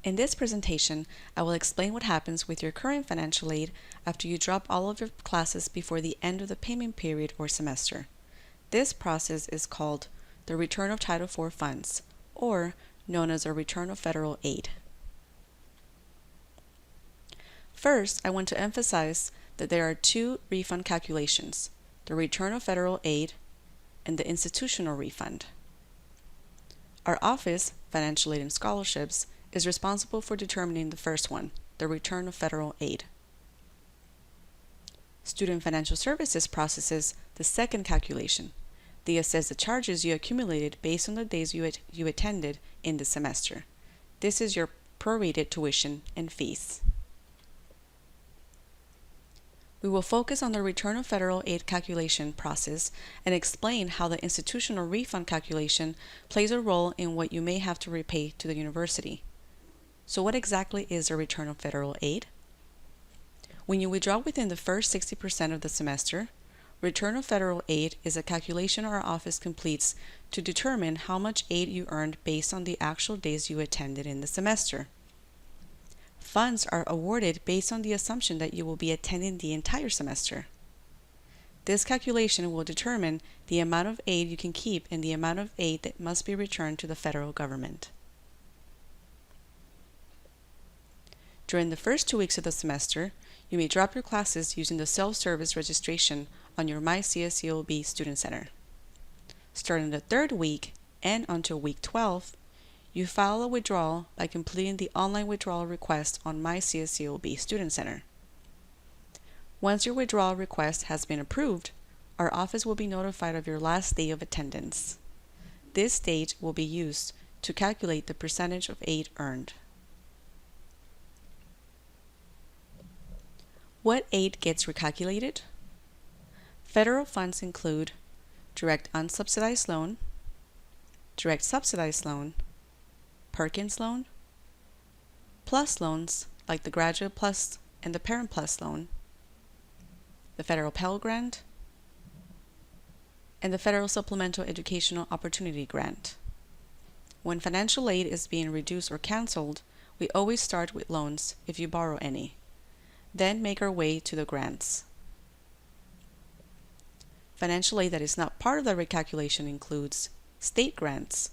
In this presentation, I will explain what happens with your current financial aid after you drop all of your classes before the end of the payment period or semester. This process is called the return of Title IV funds, or known as a return of federal aid. First, I want to emphasize that there are two refund calculations, the return of federal aid and the institutional refund. Our office, Financial Aid and Scholarships, is responsible for determining the first one, the return of federal aid. Student Financial Services processes the second calculation. They assess the charges you accumulated based on the days you attended in the semester. This is your prorated tuition and fees. We will focus on the return of federal aid calculation process and explain how the institutional refund calculation plays a role in what you may have to repay to the university. So what exactly is a return of federal aid? When you withdraw within the first 60% of the semester, return of federal aid is a calculation our office completes to determine how much aid you earned based on the actual days you attended in the semester. Funds are awarded based on the assumption that you will be attending the entire semester. This calculation will determine the amount of aid you can keep and the amount of aid that must be returned to the federal government. During the first 2 weeks of the semester, you may drop your classes using the self-service registration on your MyCSULB Student Center. Starting the third week and until week 12, you file a withdrawal by completing the online withdrawal request on MyCSULB Student Center. Once your withdrawal request has been approved, our office will be notified of your last day of attendance. This date will be used to calculate the percentage of aid earned. What aid gets recalculated? Federal funds include direct unsubsidized loan, direct subsidized loan, Perkins loan, plus loans like the Graduate Plus and the Parent Plus loan, the Federal Pell Grant, and the Federal Supplemental Educational Opportunity Grant. When financial aid is being reduced or canceled, we always start with loans if you borrow any, then make our way to the grants. Financial aid that is not part of the recalculation includes state grants.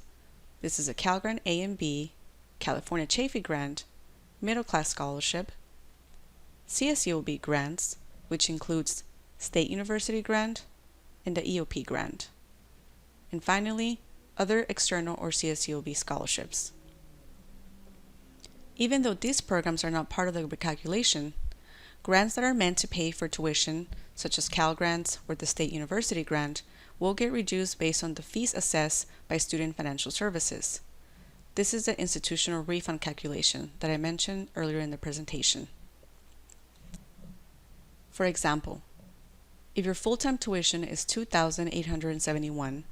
This is a Cal Grant A and B, California Chafee Grant, Middle Class Scholarship, CSULB grants, which includes State University Grant and the EOP Grant, and finally, other external or CSULB scholarships. Even though these programs are not part of the recalculation, grants that are meant to pay for tuition, such as Cal Grants or the State University Grant, will get reduced based on the fees assessed by Student Financial Services. This is the institutional refund calculation that I mentioned earlier in the presentation. For example, if your full-time tuition is $2,871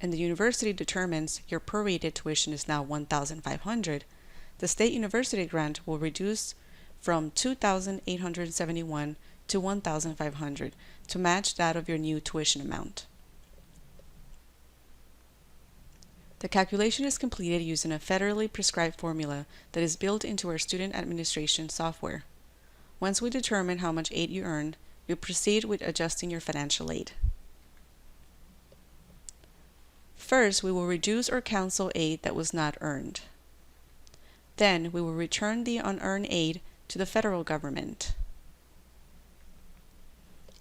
and the university determines your prorated tuition is now $1,500, the State University Grant will reduce from $2,871 to $1,500 to match that of your new tuition amount. The calculation is completed using a federally prescribed formula that is built into our student administration software. Once we determine how much aid you earned, we proceed with adjusting your financial aid. First, we will reduce or cancel aid that was not earned. Then, we will return the unearned aid to the federal government.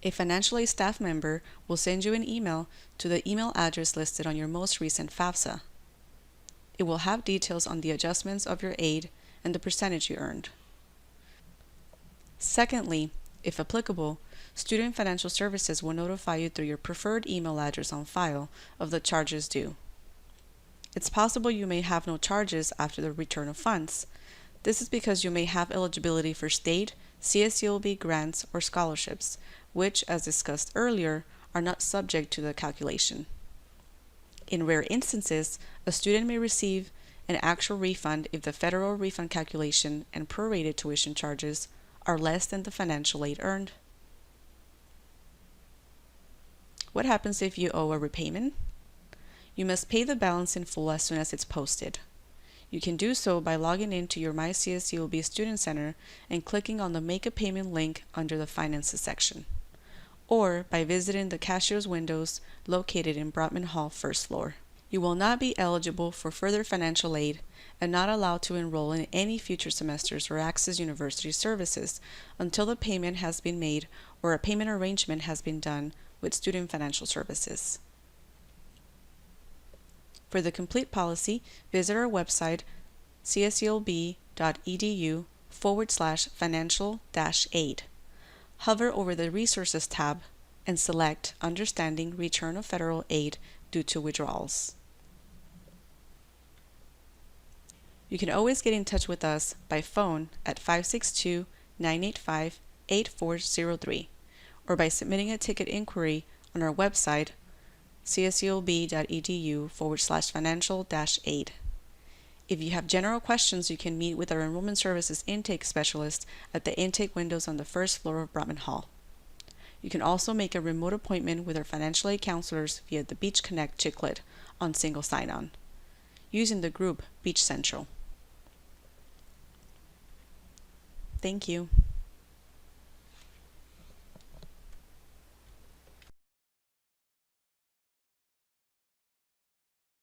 A financial aid staff member will send you an email to the email address listed on your most recent FAFSA. It will have details on the adjustments of your aid and the percentage you earned. Secondly, if applicable, Student Financial Services will notify you through your preferred email address on file of the charges due. It's possible you may have no charges after the return of funds. This is because you may have eligibility for state, CSULB grants, or scholarships, which, as discussed earlier, are not subject to the calculation. In rare instances, a student may receive an actual refund if the federal refund calculation and prorated tuition charges are less than the financial aid earned. What happens if you owe a repayment? You must pay the balance in full as soon as it's posted. You can do so by logging into your MyCSULB Student Center and clicking on the Make a Payment link under the Finances section, or by visiting the cashier's windows located in Brotman Hall first floor. You will not be eligible for further financial aid and not allowed to enroll in any future semesters or access university services until the payment has been made or a payment arrangement has been done with Student Financial Services. For the complete policy, visit our website csulb.edu/financial-aid. Hover over the Resources tab and select Understanding Return of Federal Aid Due to Withdrawals. You can always get in touch with us by phone at 562-985-8403 or by submitting a ticket inquiry on our website csulb.edu/financial-aid. If you have general questions, you can meet with our Enrollment Services Intake Specialist at the intake windows on the first floor of Brotman Hall. You can also make a remote appointment with our financial aid counselors via the Beach Connect Chicklet on single sign-on, using the group Beach Central. Thank you.